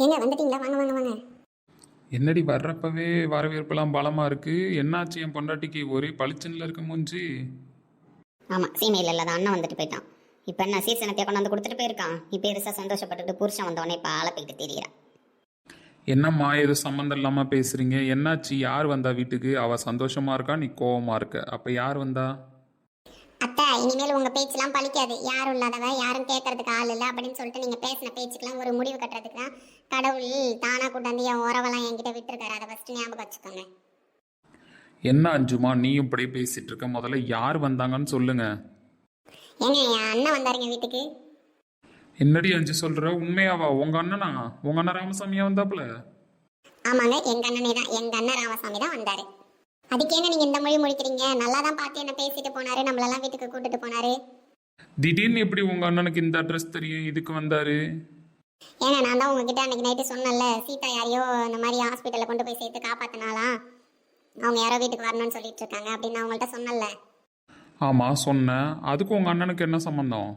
ஏங்க வந்துட்டீங்களா? வாங்க வாங்க வாங்க. என்னடி வர்றப்பவே வரவேற்பெல்லாம் பலமா இருக்கு. என்னாச்சு என் பொண்டாட்டிக்கு ஒரே பளிச்சுன்னுல இருக்க மூஞ்சி? ஆமாம், சீமையில் இல்லாத அண்ணன் வந்துட்டு போயிட்டான். இப்போ என்ன சீசனத்தை கொண்டாந்து கொடுத்துட்டு போயிருக்கான். இப்போ பெருசாக சந்தோஷப்பட்டுட்டு புருஷன் வந்தவொடனே இப்போ ஆளை போய்கிட்டு தெரியுறான். என்னம்மா ஏதோ சம்மந்தம் இல்லாம பேசுறீங்க? என்னாச்சு? யார் வந்தா வீட்டுக்கு? அவ சந்தோஷமா இருக்கா, நீ கோவமா இருக்க? அப்ப யார் வந்தா? அத்தை, இனிமேல் உங்கள் பேச்செல்லாம் பழிக்காது. யாரும் இல்லாதவ, யாரும் கேட்கறதுக்கு ஆள் இல்லை அப்படின்னு சொல்லிட்டு நீங்கள் பேசின பேச்சுக்கெல்லாம் ஒரு முடிவு கட்டுறதுக்கு தான் கடவுள் தானாக கூட்டாந்து என் உறவெல்லாம் என்கிட்ட விட்டுருக்காரு. அதை ஃபஸ்ட்டு ஞாபகம் வச்சுக்கோங்க. என்ன அஞ்சுமா நீயும் இப்படியே பேசிட்டு இருக்க? முதல்ல யார் வந்தாங்கன்னு சொல்லுங்க. ஏங்க, என் அண்ணன் வந்தாருங்க வீட்டுக்கு. என்னடி அஞ்சு சொல்ற? உண்மையாவா? உங்க அண்ணனா? உங்க அண்ணன் ராமசாமியா வந்தாப்புல? ஆமாங்க, எங்கள் அண்ணனே தான். எங்கள் அண்ணன் ராமசாமி தான் வந்தார். அதுக்கேங்க நீங்கள் இந்த மொழி முடிக்கிறீங்க? நல்லா தான் பார்த்து என்ன பேசிட்டு போனார், நம்மளெல்லாம் வீட்டுக்கு கூட்டிட்டு போனார். திடீர்னு எப்படி உங்க அண்ணனுக்கு இந்த அட்ரஸ் தெரியும்? இதுக்கு வந்தாரு? ஏங்க, நான் தான் உங்ககிட்ட அன்றைக்கி நைட்டு சொன்னேன்ல, சீதா யாரையோ இந்த மாதிரி ஹாஸ்பிட்டலில் கொண்டு போய் சேர்த்து காப்பாற்றினாலாம், அவங்க யாரோ வீட்டுக்கு வரணும்னு சொல்லிட்டு இருக்காங்க அப்படின்னு நான் உங்கள்கிட்ட சொன்னேன்ல. ஆமா சொன்னேன். அதுக்கு உங்க அண்ணனுக்கு என்ன சம்பந்தம்?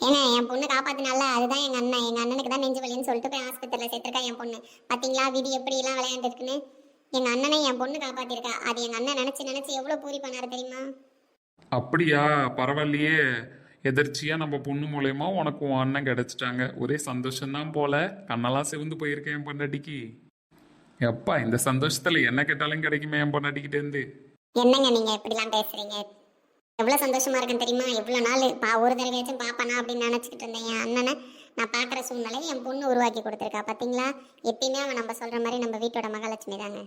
ஏங்க, என் பொண்ணு காப்பாத்தினால அதுதான் எங்கள் அண்ணன். எங்கள் அண்ணனுக்கு தான் நெஞ்சு வலின்னு சொல்லிட்டு போய் ஹாஸ்பிட்டலில் சேர்த்துருக்கா என் பொண்ணு. பார்த்தீங்களா விதி எப்படிலாம் விளையாண்டுருக்குன்னு? எங்கள் அண்ணனை என் பொண்ணு காப்பாற்றிருக்கா. அது எங்கள் அண்ணன் நினச்சி எவ்வளோ பூரி பண்ணாரு தெரியுமா? அப்படியா? பரவாயில்லையே. எதர்ச்சியா நம்ம பொண்ணு மூலயமா உனக்கு உன் அண்ணன் கிடைச்சிட்டாங்க. ஒரே சந்தோஷம்தான் போல. கண்ணெல்லாம் சிவந்து போயிருக்கேன் என் பொண்டாட்டிக்கு. எப்பா இந்த சந்தோஷத்துல என்ன கேட்டாலும் கிடைக்குமே என் பொண்டாட்டிக்கிட்டே இருந்து. என்னங்க நீங்கள் எப்படிலாம் பேசுகிறீங்க? எவ்வளோ சந்தோஷமா இருக்குன்னு தெரியுமா? எவ்வளோ நாள் ஒரு தடவையாச்சும் பார்ப்பனா அப்படின்னு நினச்சிக்கிட்டு இருந்தேன். என் அண்ணனை நான் பார்க்குற சூழ்நிலை என் பொண்ணு உருவாக்கி கொடுத்துருக்கா. பார்த்தீங்களா, எப்பயுமே அவன் நம்ம சொல்கிற மாதிரி நம்ம வீட்டோட மகாலட்சுமி தாங்க.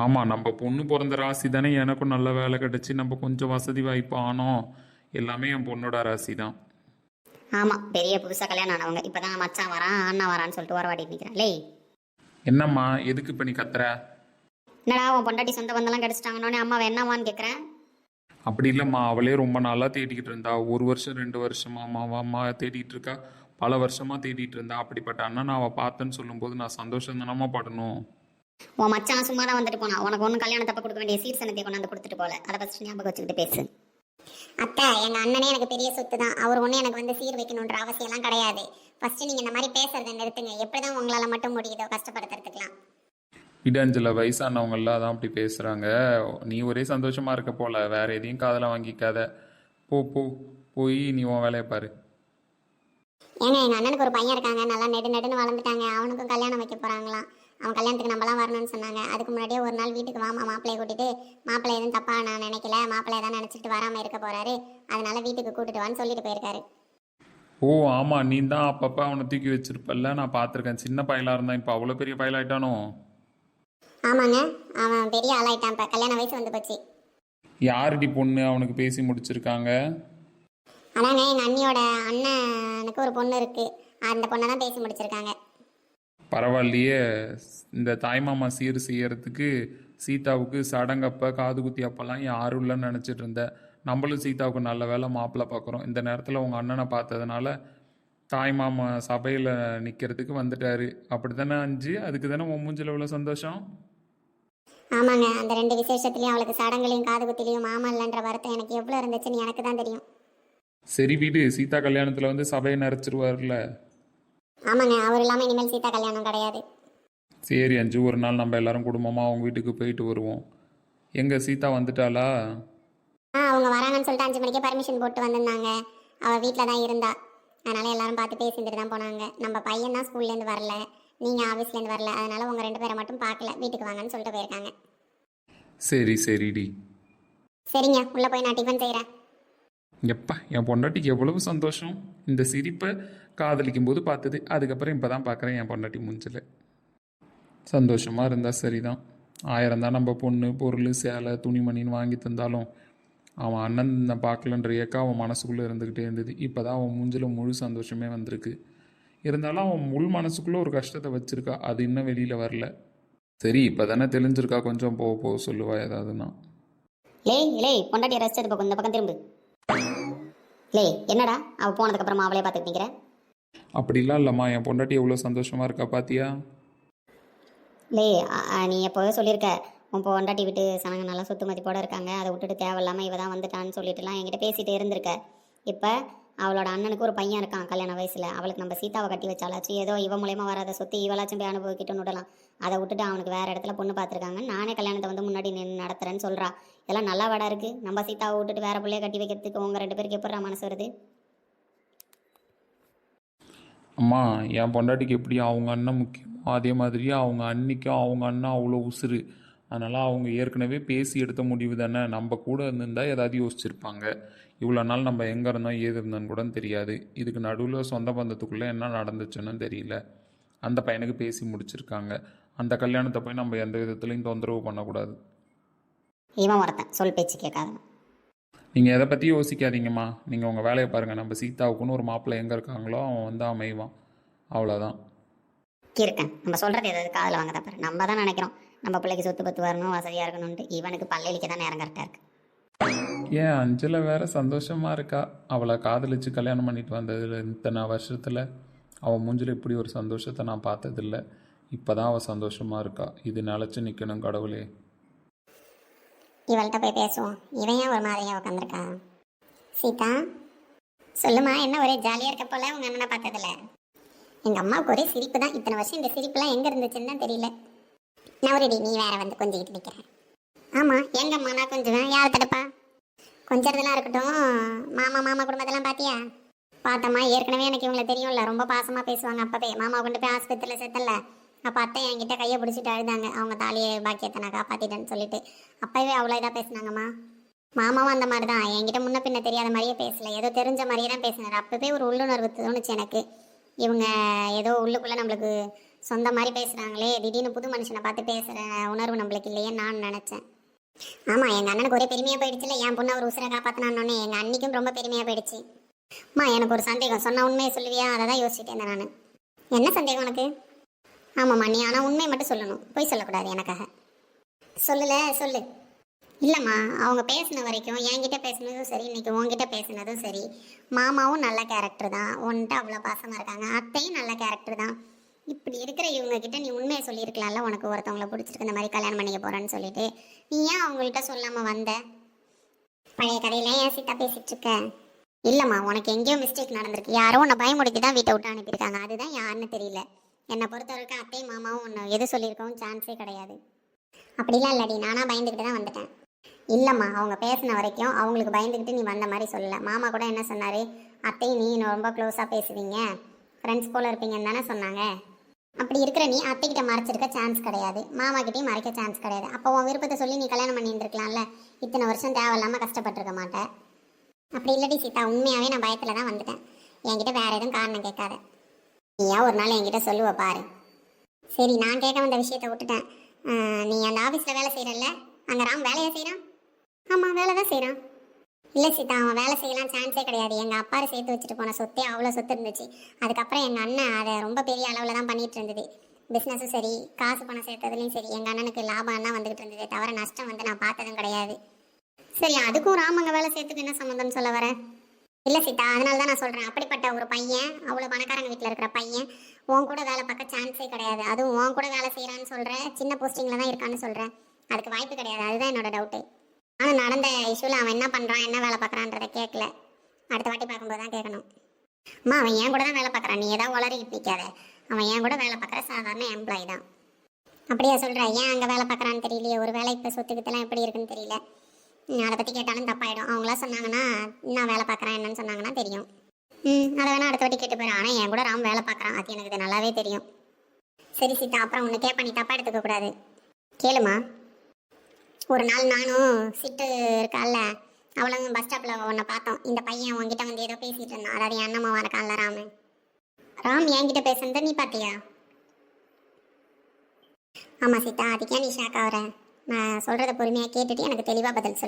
ஆமா, நம்ம பொண்ணு பிறந்த ராசி தானே. எனக்கும் நல்ல வேலை கிடைச்சி நம்ம கொஞ்சம் வசதி வாய்ப்பு ஆனோம். எல்லாமே என் பொண்ணோட ராசி தான். ஆமாம், பெரிய புதுசாக கல்யாணம் ஆனவங்க இப்போ தான் மச்சான் வரான் அண்ணன் வரான்னு சொல்லிட்டு வரவாடிட்டு நிற்கிறேன். லே, என்னம்மா எதுக்கு இப்ப நீ கத்துற? என்னடா உன் பொண்டாட்டி சொந்த பந்தெல்லாம் கிடச்சிட்டாங்கன்னொடனே அம்மாவை என்னவான்னு கேட்குறேன். அப்படி இல்லைம்மா, அவளே ரொம்ப நாளா தேடிக்கிட்டு இருந்தா. 1 வருஷம் 2 வருஷமா அம்மா தேடிட்டு இருக்கா. பல வருஷமா தேடிட்டு இருந்தா. அப்படிப்பட்ட அண்ணன் அவ பார்த்தேன்னு சொல்லும்போது நான் சந்தோஷம் தானம்மா படணும். உன் மச்சான் சும்மா தான் வந்துட்டு போனா. உனக்கு ஒன்றும் கல்யாணத்தப்ப கொடுக்க வேண்டிய சீர்சனத்தை கொண்டாந்து கொடுத்துட்டு போல. அதை ஃபஸ்ட் ஞாபகம் வச்சுக்கிட்டு பேசு. அத்தை, எங்கள் அண்ணனே எனக்கு பெரிய சொத்து தான். அவர் ஒன்றும் எனக்கு வந்து சீர் வைக்கணுன்ற அவசியம்லாம் கிடையாது. ஃபஸ்ட்டு நீங்கள் இந்த மாதிரி பேசுறதை நிறுத்துங்க. எப்படி தான் உங்களால் மட்டும் முடியுதோ கஷ்டப்படுத்துறதுக்கலாம். இடஞ்சல வயசானவங்கெல்லாம் அதான் அப்படி பேசுகிறாங்க. நீ ஒரே சந்தோஷமாக இருக்க போல. வேற எதையும் காதில் வாங்கிக்காத. போ போ போய் நீ உன் வேலையை பாரு. ஏங்க, எங்கள் அண்ணனுக்கு ஒரு பையன் இருக்காங்க. நல்லா நெடுன்னு வளர்ந்துட்டாங்க. அவனுக்கும் கல்யாணம் வைக்க போகிறாங்களாம். அவன் கல்யாணத்துக்கு நம்மளாம் வரணும்னு சொன்னாங்க. அதுக்கு முன்னாடியே ஒரு நாள் வீட்டுக்கு வாமா மாப்பிள்ளையை கூட்டிட்டு, மாப்பிள்ளை எதுவும் தப்பாக நான் நினைக்கல, மாப்பிள்ளை தான் நினச்சிட்டு வராமல் இருக்க போகிறாரு, அதனால வீட்டுக்கு கூட்டிட்டு வான்னு சொல்லிட்டு போயிருக்காரு. ஓ ஆமாம், நீ தான் அப்பப்போ அவனை தூக்கி வச்சிருப்பல்ல, நான் பார்த்துருக்கேன். சின்ன பயலாக இருந்தான், இப்போ அவ்வளோ பெரிய பயலாயிட்டானோ? ஆமாங்க, அவன் பெரிய ஆளாயிட்டான். இப்போ கல்யாண வயசு வந்து போச்சு. யாருடி பொண்ணு அவனுக்கு பேசி முடிச்சிருக்காங்க? அதாங்க, எங்கள் அண்ணியோட அண்ணனுக்கு ஒரு பொண்ணு இருக்குது. அந்த பொண்ணை தான் பேசி முடிச்சிருக்காங்க. பரவாயில்லையே. இந்த தாய்மாமா சீர் செய்யறதுக்கு சீதாவுக்கு சடங்கப்ப காது குத்தி அப்பெல்லாம் யாரும் இல்லைன்னு நினச்சிட்டு இருந்தேன். நம்மளும் சீதாவுக்கு நல்ல வேலை மாப்பிள்ளை பார்க்குறோம். இந்த நேரத்தில் உங்கள் அண்ணனை பார்த்ததுனால தாய்மாமா சபையில் நிற்கிறதுக்கு வந்துட்டாரு. அப்படி தானே அஞ்சு? அதுக்கு தானே உன் மூஞ்சில் இவ்வளோ சந்தோஷம்? ஆமாங்க, அந்த 2 விசேஷத்துலேயும் அவளுக்கு சடங்குலையும் காது குத்திலையும் மாமா இல்லைன்ற வருத்தம் எனக்கு எவ்வளோ இருந்துச்சுன்னு எனக்கு தான் தெரியும். சரி வீடு, சீதா கல்யாணத்தில் வந்து சபையை நிறைச்சிருவார்ல. ஆமாங்க, அவர் இல்லாமல் இனிமேல் சீதா கல்யாணம் கிடையாது. சரி அஞ்சு, ஒரு நாள் நம்ம எல்லாரும் குடும்பமாக அவங்க வீட்டுக்கு போயிட்டு வருவோம். எங்கே சீதா வந்துட்டாளா? அவங்க வராங்கன்னு சொல்லிட்டு 5 மணிக்கே பர்மிஷன் போட்டு வந்திருந்தாங்க. அவள் வீட்டில் தான் இருந்தா. அதனால் எல்லாரும் பார்த்து பேசிட்டு தான் போனாங்க. நம்ம பையன் தான் ஸ்கூல்லேருந்து வரல, நீங்கள் ஆஃபீஸ்லேருந்து வரல, அதனால் உங்கள் 2 பேரை மட்டும் பார்க்கல, வீட்டுக்கு வாங்கன்னு சொல்லிட்டு போயிருக்காங்க. சரி சரிடி. சரிங்க, உள்ளே போய் நான் டிஃபன் செய்கிறேன். எப்பா என் பொண்டாட்டிக்கு எவ்வளவு சந்தோஷம். இந்த சிரிப்பை காதலிக்கும் போது பார்த்தது, அதுக்கப்புறம் இப்போ தான் பார்க்குறேன் என் பொண்டாட்டி மூஞ்சில். சந்தோஷமாக இருந்தால் சரிதான். 1000 தான் நம்ம பொண்ணு பொருள் சேலை துணிமணின்னு வாங்கி தந்தாலும் அவன் அண்ணன் நான் பார்க்கலன்ற ஏக்கா அவன் மனசுக்குள்ளே இருந்துக்கிட்டே இருந்தது. இப்போ தான் அவன் மூஞ்சில் முழு சந்தோஷமே வந்திருக்கு. இருந்தாலும் அவன் முள் மனசுக்குள்ளே ஒரு கஷ்டத்தை வச்சுருக்கா. அது இன்னும் வெளியில் வரல. சரி இப்போ தானே தெளிஞ்சிருக்கா, கொஞ்சம் போக சொல்லுவா ஏதாவதுன்னா. லே பொண்டாட்டியை ரசிச்சது பக்கம் இந்த பக்கம் திரும்பு. லே, என்னடா அவள் போனதுக்கப்புறமா அவளே பார்த்துட்டு நிற்கிறேன். அப்படிலாம் இல்லைம்மா, என் பொண்டாட்டி எவ்வளோ சந்தோஷமாக இருக்கா பாத்தியா? லே, நீ எப்போவே சொல்லியிருக்க உன் பொண்டாட்டி விட்டு சனங்க நல்லா சொத்து மதிப்போடு இருக்காங்க, அதை விட்டுட்டு தேவையில்லாமல் இவ தான் வந்துட்டான்னு சொல்லிட்டுலாம் என்கிட்ட பேசிகிட்டே இருந்திருக்க. இப்போ அவளோட அண்ணனுக்கு ஒரு பையன் இருக்கான் கல்யாண வயசில். அவளுக்கு நம்ம சீதாவை கட்டி வச்சாலாச்சு ஏதோ இவ மூலயமா வராத சொத்து இவளாச்சும் போய் அனுபவிக்கிட்டுன்னு விடலாம். அதை விட்டுட்டு அவனுக்கு வேறு இடத்துல பொண்ணு பார்த்துருக்காங்க, நானே கல்யாணத்தை வந்து முன்னாடி நின்று நடத்துறேன்னு சொல்கிறா. இதெல்லாம் நல்லா வாடா இருக்குது. நம்ம சீதாவை விட்டுட்டு வேறு பிள்ளைய கட்டி வைக்கிறதுக்கு உங்கள் 2 பேருக்கு எப்படா மனசு வருது? அம்மா, என் பொண்டாட்டிக்கு எப்படி அவங்க அண்ணன் முக்கியமோ அதே மாதிரி அவங்க அன்னிக்கும் அவங்க அண்ணன் அவ்வளோ உசுரு. அதனால் அவங்க ஏற்கனவே பேசி எடுத்த முடிவு தானே. நம்ம கூட இருந்திருந்தால் ஏதாவது யோசிச்சிருப்பாங்க. இவ்வளோ நாள் நம்ம எங்கே இருந்தோம் ஏது இருந்தோன்னு கூட தெரியாது. இதுக்கு நடுவில் சொந்த பந்தத்துக்குள்ளே என்ன நடந்துச்சுன்னு தெரியல. அந்த பையனுக்கு பேசி முடிச்சிருக்காங்க. அந்த கல்யாணத்தை போய் நம்ம எந்த விதத்துலையும் தொந்தரவு பண்ணக்கூடாது. இவன் ஒருத்தன் சொல் பேச்சு கேட்காத. நீங்கள் எதை பற்றி யோசிக்காதீங்கம்மா. நீங்கள் உங்கள் வேலையை பாருங்கள். நம்ம சீதாவுக்குன்னு ஒரு மாப்பிள்ளை எங்கே இருக்காங்களோ அவன் வந்து அமைவான். அவ்வளோதான். இருக்கேன் நம்ம சொல்கிறது எதாவது காதில் வாங்க தப்பாரு. நம்ம தான் நினைக்கிறோம் நம்ம பிள்ளைக்கு சொத்து பத்து வரணும் வசதியாக இருக்கணும்ன்ட்டு. இவனுக்கு பல்லையிலிக்க தான் நேரம் கரெக்டாக இருக்குது. ஏன் அஞ்சலை வேற சந்தோஷமாக இருக்கா. அவளை காதலிச்சு கல்யாணம் பண்ணிட்டு வந்ததில் இத்தனை வருஷத்தில் அவள் மூஞ்சில் இப்படி ஒரு சந்தோஷத்தை நான் பார்த்ததில்ல. இப்போ தான் அவள் சந்தோஷமாக இருக்கா. இது நிலச்சி நிற்கணும் கடவுளே. இவள்கிட்ட போய் பேசுவோம். இவன் ஏன் ஒரு மாதிரியாக உட்காந்துருக்கா? சீதா சொல்லுமா, என்ன ஒரே ஜாலியாக இருக்க போல உங்கள் அண்ணனை பார்த்ததில்ல? எங்கள் அம்மாவுக்கு ஒரே சிரிப்பு தான். இத்தனை வருஷம் இந்த சிரிப்புலாம் எங்கே இருந்துச்சுன்னு தான் தெரியல. நான் ஒரு நீ வேற வந்து கொஞ்சிக்கிட்டு நிற்கிறேன். ஆமாம், எங்கள் அம்மா நான் கொஞ்சம் யார் தடுப்பா? கொஞ்சறதெல்லாம் இருக்கட்டும். மாமா குடும்பத்தெல்லாம் பார்த்தியா? பார்த்தம்மா, ஏற்கனவே எனக்கு இவங்களை தெரியும்ல, ரொம்ப பாசமாக பேசுவாங்க. அப்பவே மாமா கொண்டு போய் ஆஸ்பத்திரியில் சேர்த்தல, அப்போ அத்தை என்கிட்ட கையை பிடிச்சிட்டு அழுதாங்க. அவங்க தாலியை பாக்கியத்தை நான் காப்பாற்றிட்டேன்னு சொல்லிட்டு அப்போவே அவ்வளோ இதாக பேசினாங்கம்மா. மாமாவும் அந்த மாதிரி தான். என்கிட்ட முன்ன பின்ன தெரியாத மாதிரியே பேசலை, ஏதோ தெரிஞ்ச மாதிரியே தான் பேசினார். அப்போவே ஒரு உள்ளுணர்வு தோணுச்சு எனக்கு. இவங்க ஏதோ உள்ளுக்குள்ளே நம்மளுக்கு சொந்த மாதிரி பேசுகிறாங்களே, திடீர்னு புது மனுஷனை பார்த்து பேசுகிற உணர்வு நம்மளுக்கு இல்லையே நான் நினச்சேன். ஆமாம், எங்கள் அண்ணனுக்கு ஒரே பெருமையாக போயிடுச்சுல, என் பொண்ணை ஒரு உசுரை காப்பாற்றினான்னொன்னே எங்கள் அன்னிக்கும் ரொம்ப பெருமையாக போயிடுச்சு. அம்மா, எனக்கு ஒரு சந்தேகம், சொன்ன உண்மையை சொல்லுவியா? அதை தான் யோசிச்சுட்டு இருந்தேன் நான். என்ன சந்தேகம் உனக்கு? ஆமாம்மா, நீ ஆனால் உண்மையை மட்டும் சொல்லணும், போய் சொல்லக்கூடாது எனக்காக. சொல்லு. இல்லைம்மா, அவங்க பேசின வரைக்கும் என்கிட்ட பேசினதும் சரி, இன்னைக்கு உங்ககிட்ட பேசினதும் சரி, மாமாவும் நல்ல கேரக்டர் தான், உன்கிட்ட அவ்வளோ பாசமாக இருக்காங்க, அத்தையும் நல்ல கேரக்டர் தான். இப்படி இருக்கிற இவங்க கிட்ட நீ உண்மையை சொல்லியிருக்கலாம்ல, உனக்கு ஒருத்தவங்களை பிடிச்சிருக்கு இந்த மாதிரி கல்யாணம் பண்ணிக்க போகிறேன்னு சொல்லிட்டு. நீ ஏன் அவங்கள்ட்ட சொல்லாமல் வந்த? பழைய கதையில ஏன் சீதா பேசிட்டு இருக்க? இல்லைம்மா, உனக்கு எங்கேயோ மிஸ்டேக் நடந்திருக்கு. யாரோ உன்னை பயமுடிக்கு தான் வீட்டை விட்டு அனுப்பியிருக்காங்க. அதுதான் யாருன்னு தெரியல. என்னை பொறுத்தவரைக்கும் அத்தையும் மாமாவும் ஒன்று எது சொல்லியிருக்கவும் சான்ஸே கிடையாது. அப்படிலாம் இல்லடி, நானாக பயந்துக்கிட்டு தான் வந்துட்டேன். இல்லைம்மா, அவங்க பேசின வரைக்கும் அவங்களுக்கு பயந்துக்கிட்டு நீ வந்த மாதிரி சொல்லலை. மாமா கூட என்ன சொன்னார்? அத்தையும் நீ ரொம்ப க்ளோஸாக பேசுவீங்க, ஃப்ரெண்ட்ஸ் போல் இருப்பீங்கன்னு தானே சொன்னாங்க. அப்படி இருக்கிற நீ அத்தைக்கிட்ட மறைச்சிருக்க சான்ஸ் கிடையாது, மாமா கிட்டையும் மறைக்க சான்ஸ் கிடையாது. அப்போ உன் விருப்பத்தை சொல்லி நீ கல்யாணம் பண்ணியிருந்துருக்கலாம்ல, இத்தனை வருஷம் தேவையில்லாமல் கஷ்டப்பட்டுருக்க மாட்டேன். அப்படி இல்லடி சீதா, உண்மையாகவே நான் பயத்தில் தான் வந்துட்டேன். என்கிட்ட வேறு எதுவும் காரணம் கேட்காத. நீயா ஒரு நாள் என்கிட்ட சொல்லுவ பாரு. சரி, நான் கேட்க வந்த விஷயத்த விட்டுட்டேன். நீ அந்த ஆஃபீஸில் வேலை செய்கிறல்ல, அங்கே ராம் வேலையாக செய்கிறான்? ஆமாம், வேலை தான் செய்கிறான். இல்லை சீதா, அவன் வேலை செய்யலாம் சான்ஸே கிடையாது. எங்கள் அப்பா சேர்த்து வச்சுட்டு போன சொத்தே அவ்வளோ சொத்து இருந்துச்சு. அதுக்கப்புறம் எங்கள் அண்ணன் அதை ரொம்ப பெரிய அளவில் தான் பண்ணிகிட்டு இருந்தது. பிஸ்னஸும் சரி, காசு பணம் சேர்த்ததுலையும் சரி, எங்கள் அண்ணனுக்கு லாபம் தான் வந்துகிட்டு இருந்ததே தவிர நஷ்டம் வந்து நான் பார்த்ததும் கிடையாது. சரி, அதுக்கும் ராம் அங்கே வேலை சேர்த்துக்கு என்ன சம்மந்தம்னு சொல்ல வரேன்? இல்லை சீதா, அதனால தான் நான் சொல்கிறேன். அப்படிப்பட்ட ஒரு பையன், அவ்வளோ பணக்காரங்க வீட்டில் இருக்கிற பையன் உன் கூட வேலை பார்க்க சான்ஸே கிடையாது. அதுவும் உன் கூட வேலை செய்கிறான்னு சொல்கிறேன், சின்ன போஸ்டிங்கில் தான் இருக்கான்னு சொல்கிறேன். அதுக்கு வாய்ப்பு கிடையாது. அதுதான் என்னோட டவுட்டு. ஆனால் நடந்த இஷ்யூவில் அவன் என்ன பண்ணுறான், என்ன வேலை பார்க்குறான்றதை கேட்கல. அடுத்த வாட்டி பார்க்கும்போது தான் கேட்கணும். அம்மா, அவன் ஏன் கூட தான் வேலை பார்க்குறான், நீ ஏதாவது உளறிக்கிட்டு நிற்காத. அவன் ஏன் கூட வேலை பார்க்குற சாதாரண எம்ப்ளாயி தான். அப்படியே சொல்கிற, ஏன் அங்கே வேலை பார்க்குறான்னு தெரியலையே, ஒரு வேலை இப்போ சொத்துக்கிட்டலாம் எப்படி இருக்குன்னு தெரியல. அதை பற்றி கேட்டாலும் தப்பாயிடும். அவங்களா சொன்னாங்கன்னா, நான் வேலை பார்க்குறேன் என்னன்னு சொன்னாங்கன்னா தெரியும். அதை வேணா அடுத்த வாட்டி கேட்டு போயிடும். ஆனால் என் கூட ராம் வேலை பார்க்குறான், அது எனக்கு இது நல்லாவே தெரியும். சரி சீதா, அப்புறம் உன்னை கேட்ப, நீ தப்பாக எடுத்துக்கக்கூடாது. கேளுமா, ஒரு நாள் நானும் சிட்டு இருக்கால, அவளும் பஸ் ஸ்டாப்பில் உன்னை பார்த்தோம். இந்த பையன் உன்கிட்ட வந்து ஏதோ பேசிகிட்டு இருந்தான். அதாவது என் அண்ணம்மாவா இருக்கான்ல ராம் என்கிட்ட பேசுனதை நீ பார்த்தியா? ஆமாம் சீதா, அதுக்கே நீ ஷாக் ஆகிற? நான் சொல்கிறத பொறுமையாக கேட்டுட்டு எனக்கு தெளிவாக பதில்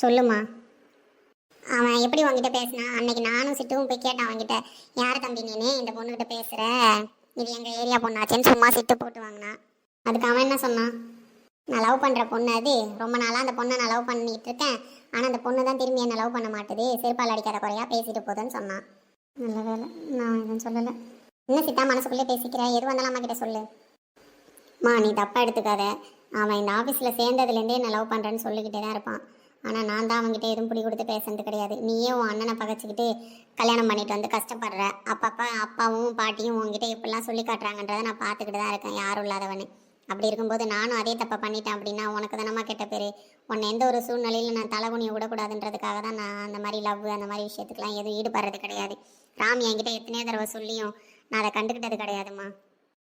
சொல்லுமா. அவன் எப்படி உங்ககிட்ட பேசினா? அன்னைக்கு நானும் சிட்டுவும் போய் கேட்டான் அவன்கிட்ட, யார் தம்பி நீனே இந்த பொண்ணுகிட்ட பேசுகிற, இது எங்கள் ஏரியா பொண்ணாச்சேன்னு சும்மா சிட்டு போட்டு வாங்கினான். அதுக்கு அவன் என்ன சொன்னான்? நான் லவ் பண்ணுற பொண்ணு, அது ரொம்ப நாளாக அந்த பொண்ணை நான் லவ் பண்ணிகிட்டு இருக்கேன், ஆனால் அந்த பொண்ணு தான் திரும்பி என்னை லவ் பண்ண மாட்டுது, செருப்பால் அடிக்காத குறையாக பேசிட்டு போகுதுன்னு சொன்னான். நல்ல வேலை நான் எதுவும் சொல்லலை. என்ன சீதா மனசுக்குள்ளே பேசிக்கிற? எது வந்தாலும் அம்மா கிட்ட சொல்லு. நீ தப்பாக எடுத்துக்காத. அவன் இந்த ஆஃபீஸில் சேர்ந்ததுலேருந்தே நான் லவ் பண்ணுறேன்னு சொல்லிக்கிட்டே தான் இருப்பான். ஆனால் நான் தான் அவங்ககிட்ட எதுவும் பிடி கொடுத்து பேசுறது கிடையாது. நீயே உன் அண்ணனை பகைச்சிக்கிட்டு கல்யாணம் பண்ணிட்டு வந்து கஷ்டப்படுற. அப்பப்போ அப்பாவும் பாட்டியும் உங்ககிட்ட எப்படிலாம் சொல்லி காட்டுறாங்கன்றதை நான் பார்த்துக்கிட்டு தான் இருக்கேன், யாரும் இல்லாதவனு. அப்படி இருக்கும்போது நானும் அதே தப்பை பண்ணிட்டேன் அப்படின்னா உனக்கு தானம்மா கெட்ட பேர். உன்னை எந்த ஒரு சூழ்நிலையில் நான் தலைகுனியை விடக்கூடாதுன்றதுக்காக தான் நான் அந்த மாதிரி லவ் அந்த மாதிரி விஷயத்துக்குலாம் எதுவும் ஈடுபடுறது கிடையாது. ராம் என்கிட்ட எத்தனையோ தடவை சொல்லியும் நான் அதை கண்டுக்கிட்டது கிடையாதுமா.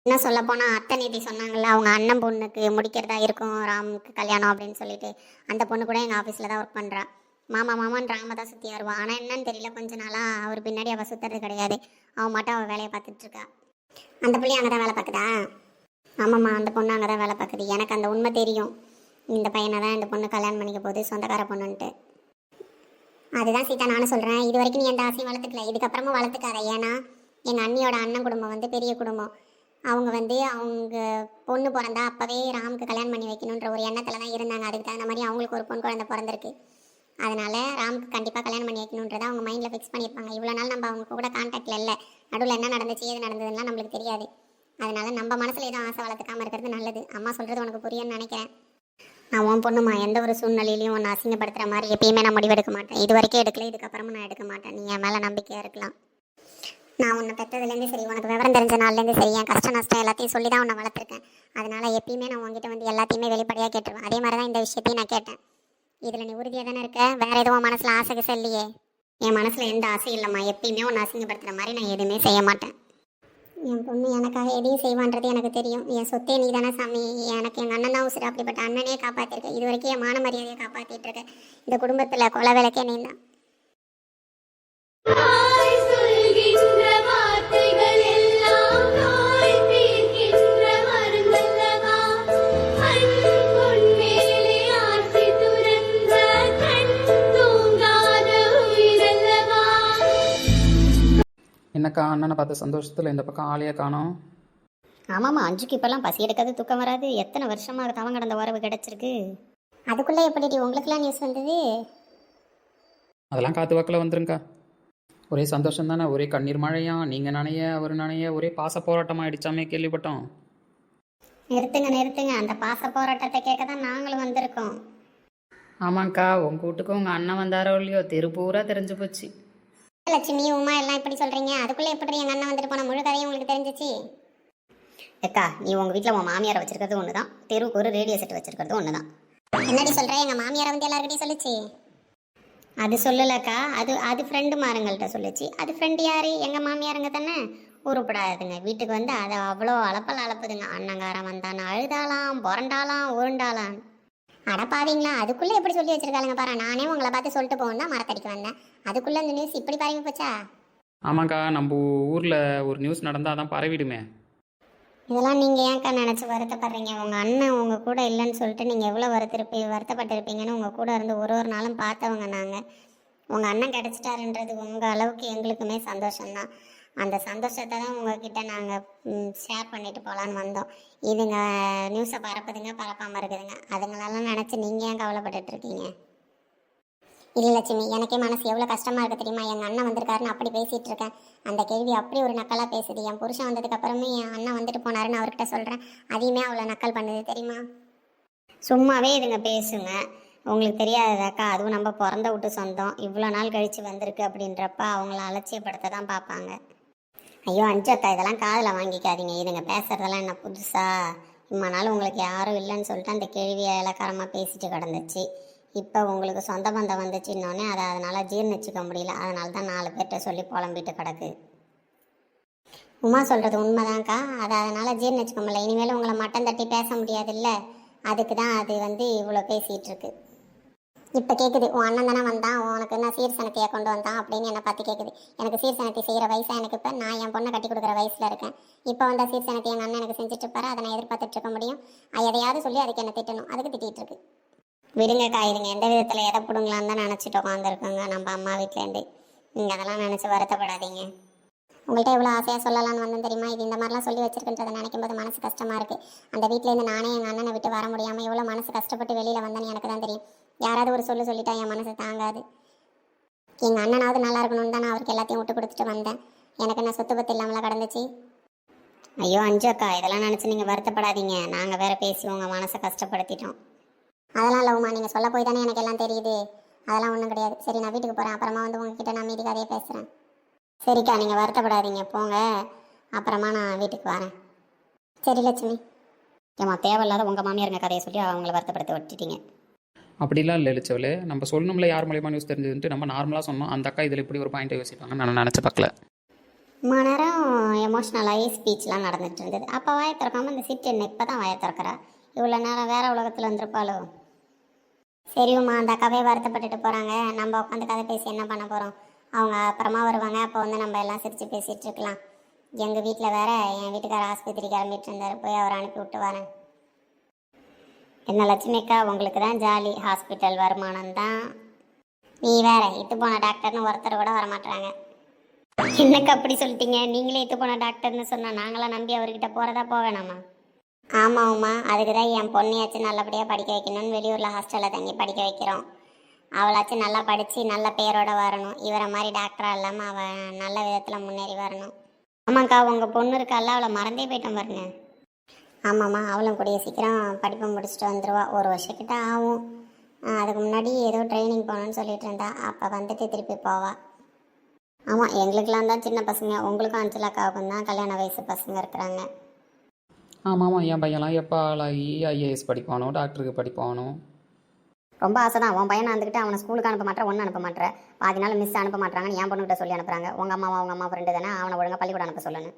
என்ன சொல்ல போனால் அத்தை நீதி சொன்னாங்கல்ல, அவங்க அண்ணன் பொண்ணுக்கு முடிக்கிறதா இருக்கும் ராமுக்கு கல்யாணம் அப்படின்னு சொல்லிட்டு, அந்த பொண்ணு கூட எங்கள் ஆஃபீஸில் தான் ஒர்க் பண்ணுறா. மாமா மாமான்னு ராம தான் சுற்றி வருவான். ஆனால் என்னன்னு தெரியல, கொஞ்ச நாளாக அவர் பின்னாடி அவள் சுற்றுறது கிடையாது. அவன் மட்டும் அவள் வேலையை பார்த்துட்ருக்கா. அந்த பிள்ளை அங்கே தான் வேலை பார்க்குதா? ஆமாம்மா, அந்த பொண்ணு அங்கே தான் வேலை பார்க்குது. எனக்கு அந்த உண்மை தெரியும். இந்த பையனை தான் இந்த பொண்ணு கல்யாணம் பண்ணிக்க போகுது, சொந்தக்கார பொண்ணுன்ட்டு. அதுதான் சீதா நானும் சொல்கிறேன், இது வரைக்கும் நீ எந்த ஆசையும் வளர்த்துக்கல, இதுக்கப்புறமும் வளர்த்துக்காத. ஏன்னா எங்கள் அண்ணியோட அண்ணன் குடும்பம் வந்து பெரிய குடும்பம். அவங்க வந்து அவங்க பொண்ணு பிறந்தா அப்போவே ராமுக்கு கல்யாணம் பண்ணி வைக்கணுன்ற ஒரு எண்ணத்தில் தான் இருந்தாங்க. அதுக்கு தகுந்த மாதிரி அவங்களுக்கு ஒரு பொண்ணு குழந்தை பிறந்திருக்கு. அதனால் ராமுக்கு கண்டிப்பாக கல்யாணம் பண்ணி வைக்கணுன்றதை அவங்க மைண்டில் ஃபிக்ஸ் பண்ணியிருப்பாங்க. இவ்வளோ நாள் நம்ம அவங்க கூட கான்டாக்டில் இல்லை, நடுவில் என்ன நடந்துச்சு ஏது நடந்ததுலாம் நம்மளுக்கு தெரியாது. அதனால் நம்ம மனசில் எதுவும் ஆசை வளர்த்துக்காமல் இருக்கிறது நல்லது. அம்மா சொல்கிறது உனக்கு புரியும்னு நினைக்கிறேன். நான் உன் பொண்ணுமா, எந்த ஒரு சூழ்நிலையிலையும் உன்னை அசிங்கப்படுத்துகிற மாதிரி எப்பயுமே நான் முடிவெடுக்க மாட்டேன். இது வரைக்கும் எடுக்கல, இதுக்கப்புறமும் நான் எடுக்க மாட்டேன். நீ என் மேலே நம்பிக்கையாக இருக்கலாம். நான் உன்னை பெற்றதுலேருந்து சரி, உனக்கு விவரம் தெரிஞ்ச நாள்லேருந்து சரி, என் கஷ்ட நஷ்டம் எல்லாத்தையும் சொல்லி தான் உன்னை வளர்த்துருக்கேன். அதனால் எப்பயுமே நான் உங்ககிட்ட வந்து எல்லாத்தையுமே வெளிப்படையாக கேட்டுருவேன். அதே மாதிரி தான் இந்த விஷயத்தையும் நான் கேட்டேன். இதில் நீ உறுதியாக தானே இருக்க? வேறு எதுவும் மனசில் ஆசைக்கு சொல்லியே? என் மனசில் எந்த ஆசையும் இல்லைம்மா. எப்பயுமே உன்னை அசிங்கப்படுத்துகிற மாதிரி நான் எதுவுமே செய்ய மாட்டேன். என் பொண்ணு எனக்காக எதையும் செய்வான்றது எனக்கு தெரியும். என் சொத்தே நீ தானே சாமி. எனக்கு எங்கள் அண்ணன் தான் உசுறு. அப்படிப்பட்ட அண்ணனே காப்பாற்றிருக்கேன். இது வரைக்கும் என் மான மரியாதையை காப்பாற்றிட்டு இருக்கேன். இந்த குடும்பத்தில் கொலை விளக்கே நீ தான். என்னக்கா அண்ணனை பார்த்த சந்தோஷத்தில் இந்த பக்கம் ஆளையே காணோம்? ஆமாம்மா, அஞ்சுக்கு இப்போல்லாம் பசி எடுக்காது, தூக்கம் வராது. எத்தனை வருஷமாக தவம் கடந்த உறவு கிடச்சிருக்கு. அதுக்குள்ளே எப்படி உங்களுக்குலாம் நியூஸ் வந்தது? அதெல்லாம் காத்து வாக்கில் வந்துருங்கக்கா. ஒரே சந்தோஷம் தானே, ஒரே கண்ணீர் மழையா, நீங்கள் நனைய அவர் நனைய ஒரே பாச போராட்டமாக ஆயிடுச்சாமே, கேள்விப்பட்டோம். நிறுத்துங்க, அந்த பாச போராட்டத்தை கேட்க தான் நாங்களும் வந்திருக்கோம். ஆமாங்க்கா, உங்கள் வீட்டுக்கு உங்கள் அண்ணன் வந்தாரோ இல்லையோ, தெரு பூரா தெரிஞ்சு போச்சு. லட்சுமி உமா எல்லாம் இப்படி சொல்கிறீங்க, அதுக்குள்ளே எப்படி எங்கள் அண்ணன் வந்துட்டு போன முழு கதையும் உங்களுக்கு தெரிஞ்சிச்சு? அக்கா, நீ உங்கள் வீட்டில் உன் மாமியாரை வச்சிருக்கிறது ஒன்று தான், தெருவுக்கு ஒரு ரேடியோ செட் வச்சிருக்கிறது ஒன்று தான். என்னடி சொல்கிறேன்? எங்கள் மாமியாரை வந்து எல்லாருக்கிட்டையும் சொல்லிச்சு? அது சொல்லலக்கா, அது ஃப்ரெண்டு மாருங்கள்கிட்ட சொல்லிச்சு. அது ஃப்ரெண்டு யார்? எங்கள் மாமியாருங்க தானே. உருப்படாதுங்க. வீட்டுக்கு வந்து அதை அவ்வளோ அளப்பல் அளப்புதுங்க. அண்ணங்காரன் வந்தான்னு அழுதாலாம், புரண்டாலாம், உருண்டாலாம். அடப்பாவீங்களா, அதுக்குள்ளே எப்படி சொல்லி வச்சிருக்காங்க பாரு. நானே உங்களை பார்த்து சொல்லிட்டு போகணும் தான் மரத்தடிக்க வந்தேன். அதுக்குள்ளே இந்த நியூஸ் இப்படி பரவி போச்சா? ஆமாக்கா, நம்ம ஊரில் ஒரு நியூஸ் நடந்தால் அதான் பரவிடுமே. இதெல்லாம் நீங்கள் ஏன்க்கா நினச்சி வருத்தப்படுறீங்க? உங்கள் அண்ணன் உங்கள் கூட இல்லைன்னு சொல்லிட்டு நீங்கள் எவ்வளோ வருத்தப்பட்டிருப்பீங்கன்னு உங்கள் கூட இருந்து ஒரு நாளும் பார்த்தவங்க நாங்கள். உங்கள் அண்ணன் கிடச்சிட்டாருன்றது உங்கள் அளவுக்கு எங்களுக்குமே சந்தோஷம்தான். அந்த சந்தோஷத்தை தான் உங்ககிட்ட நாங்கள் ஷேர் பண்ணிட்டு போகலான்னு வந்தோம். இதுங்க நியூஸை பரப்புதுங்க, பரப்பாமல் இருக்குதுங்க. அதுங்களெல்லாம் நினச்சி நீங்கள் ஏன் கவலைப்பட்டுட்டு இருக்கீங்க? இல்லை லட்சுமி, எனக்கே மனசு எவ்வளோ கஷ்டமாக இருக்குது தெரியுமா? எங்கள் அண்ணன் வந்திருக்காருன்னு அப்படி பேசிகிட்டு இருக்கேன். அந்த கேள்வி அப்படி ஒரு நக்கலாக பேசுது. என் புருஷன் வந்ததுக்கு அப்புறமே என் அண்ணன் வந்துட்டு போனாருன்னு அவர்கிட்ட சொல்கிறேன். அதையுமே அவ்வளோ நக்கல் பண்ணுது தெரியுமா? சும்மாவே இதுங்க பேசுங்க. உங்களுக்கு தெரியாததாக்கா, அதுவும் நம்ம பிறந்த விட்டு சொந்தம் இவ்வளோ நாள் கழித்து வந்திருக்கு அப்படின்றப்ப அவங்கள அலட்சியப்படுத்த தான் பார்ப்பாங்க. ஐயோ அஞ்சு அக்கா, இதெல்லாம் காதில் வாங்கிக்காதீங்க. இதுங்க பேசுகிறதெல்லாம் என்ன புதுசா? இம்மா நாள் உங்களுக்கு யாரும் இல்லைன்னு சொல்லிட்டு அந்த கேள்வியை இலக்காரமாக பேசிட்டு கிடந்துச்சு. இப்போ உங்களுக்கு சொந்த பந்தம் வந்துச்சுன்னொன்னே அதை அதனால் ஜீர்ணிச்சிக்க முடியல. அதனால தான் 4 பேர்கிட்ட சொல்லி புலம்பிட்டு கிடக்கு. உமா சொல்கிறது உண்மைதான்க்கா. அதை அதனால் ஜீர்ணிச்சிக்க முடியல. இனிமேல் உங்களை மட்டம் தட்டி பேச முடியாதுல்ல, அதுக்கு தான் அது வந்து இவ்வளோ பேசிகிட்டு இருக்கு. இப்போ கேட்குது, உன் அண்ணன் தானே வந்தான், உனக்கு என்ன சீர்சனத்தையை கொண்டு வந்தான் அப்படின்னு என்னை பார்த்து கேட்குது. எனக்கு சீர்சனத்தை செய்கிற வயசாக எனக்கு இப்போ நான் என் பொண்ணை கட்டி கொடுக்குற வயசில் இருக்கேன். இப்போ வந்த சீர்சனத்தை எங்கள் அண்ணன் எனக்கு செஞ்சுட்டு இருப்பாரு. அதை நான் எதிர்பார்த்துட்டு இருக்க முடியும்? எதையாவது சொல்லி அதுக்கு என்ன திட்டணும், அதுக்கு திட்டிகிட்டு இருக்கு. விடுங்கக்கா, இதுங்க எந்த விதத்தில் எதை பிடுங்களான்னு தான் நினச்சிட்டு உட்காந்துருக்குங்க நம்ம அம்மா வீட்டிலேருந்து. நீங்கள் அதெல்லாம் நினச்சி வருத்தப்படாதீங்க. உங்கள்கிட்ட எவ்வளோ ஆசையாக சொல்லலான்னு வந்தேன் தெரியுமா? இது இந்த மாதிரிலாம் சொல்லி வச்சிருக்குன்றதை நினைக்கும் போது மனசு கஷ்டமாக இருக்குது. அந்த வீட்டிலேருந்து நானே எங்கள் அண்ணனை விட்டு வர முடியாமல் எவ்வளோ மனசு கஷ்டப்பட்டு வெளியில் வந்தேன்னு எனக்கு தான் தெரியும். யாராவது ஒரு சொல்லிட்டா என் மனசு தாங்காது. எங்கள் அண்ணனாவது நல்லா இருக்கணும்னு தான் நான் அவருக்கு எல்லாத்தையும் விட்டு கொடுத்துட்டு வந்தேன். எனக்கு என்ன சொத்து பத்து இல்லாமலாம் கிடந்துச்சு. ஐயோ அஞ்சு அக்கா, இதெல்லாம் நினச்சி நீங்கள் வருத்தப்படாதீங்க. நாங்கள் வேற பேசி உங்கள் மனசை கஷ்டப்படுத்திட்டோம். அதெல்லாம் இல்லைம்மா, நீங்கள் சொல்ல போய் தானே எனக்கு எல்லாம் தெரியுது. அதெல்லாம் ஒன்றும் கிடையாது. சரி, நான் வீட்டுக்கு போகிறேன். அப்புறமா வந்து உங்ககிட்ட நான் மீதி கதையை பேசுகிறேன். சரிக்கா, நீங்கள் வருத்தப்படாதீங்க, போங்க. அப்புறமா நான் வீட்டுக்கு வரேன். சரி லட்சுமி. ஏம்மா தேவையில்லாத உங்கள் மாமியாருங்க கதையை சொல்லி அவங்கள வருத்தப்படுத்த விட்டுட்டீங்க. அப்படிலாம் இல்லை இளிச்சவளே, நம்ம சொல்லணும்ல யார் மூலியமாக நியூஸ் தெரிஞ்சதுன்ட்டு நம்ம நார்மலாக சொன்னோம். அந்த அக்கா இதில் இப்படி ஒரு பாயிண்ட்டை யோசிப்பாங்கன்னு நான் நினச்ச பார்க்கல. ரொம்ப நேரம் எமோஷ்னலாகி ஸ்பீச்லாம் நடந்துட்டு இருந்தது. அப்போ வாயை திறக்காமல் இந்த சிட்டு என்ன இப்போ தான் வாயை திறக்கிறா. இவ்வளோ நேரம் வேறு உலகத்தில் இருந்திருப்பாளோ. சரிம்மா, அந்த அக்காவே வருத்தப்பட்டுட்டு போகிறாங்க. நம்ம உட்காந்து கதை பேசி என்ன பண்ண போகிறோம்? அவங்க அப்புறமா வருவாங்க. அப்போ வந்து நம்ம எல்லாம் சிரித்து பேசிகிட்டு இருக்கலாம். எங்கள் வீட்டில் வேற என் வீட்டுக்கார ஆஸ்பத்திரி கிளம்பிட்டு இருந்தார். போய் அவரை அனுப்பி விட்டு வரேன். என்ன லட்சுமி அக்கா, உங்களுக்கு தான் ஜாலி, ஹாஸ்பிட்டல் வருமானம் தான். நீ வேற இட்டு போன டாக்டர்னு ஒருத்தர் கூட வரமாட்டாங்க. என்னக்கா அப்படி சொல்லிட்டீங்க? நீங்களே இட்டு போன டாக்டர்னு சொன்னால் நாங்களாம் நம்பி அவர்கிட்ட போகிறதா போவேணாமா? ஆமாம்மா, அதுக்கு தான் என் பொண்ணையாச்சும் நல்லபடியாக படிக்க வைக்கணும்னு வெளியூரில் ஹாஸ்டலில் தங்கி படிக்க வைக்கிறோம். அவளாச்சும் நல்லா படித்து நல்ல பேரோட வரணும். இவரை மாதிரி டாக்டராக இல்லாமல் அவள் நல்ல விதத்தில் முன்னேறி வரணும். ஆமாக்கா, உங்கள் பொண்ணு இருக்கால, அவளை மறந்தே போயிட்டோம் பாருங்க. ஆமாம்மா, அவளும் கூடிய சீக்கிரம் படிப்பை முடிச்சுட்டு வந்துடுவா. 1 வருஷக்கிட்ட ஆகும். அதுக்கு முன்னாடி ஏதோ ட்ரைனிங் போகணுன்னு சொல்லிட்டு இருந்தா. அப்போ வந்துட்டு திருப்பி போவா. ஆமாம், எங்களுக்கெல்லாம் தான் சின்ன பசங்க. உங்களுக்கும் அஞ்சலாக்காவுக்கும் தான் கல்யாண வயசு பசங்க இருக்கிறாங்க. ஆமாம், என் பையன்லாம் எப்போ ஆளாகி ஐஏஎஸ் படிப்பானோ, டாக்டருக்கு படிப்பானோ. ரொம்ப ஆசை தான். உன் பையனை வந்துக்கிட்டு அவனை ஸ்கூலுக்கு அனுப்ப மாட்டேன், ஒன்று அனுப்ப மாட்டேன். பாதி நாள் மிஸ் அனுப்ப மாட்டாங்கன்னு என் பொண்ணுகிட்ட சொல்லி அனுப்புறாங்க. உங்கள் அம்மா ஃப்ரெண்டு தானே, அவனை ஒழுங்காக பள்ளிக்கூடம் அனுப்ப சொல்லணும்.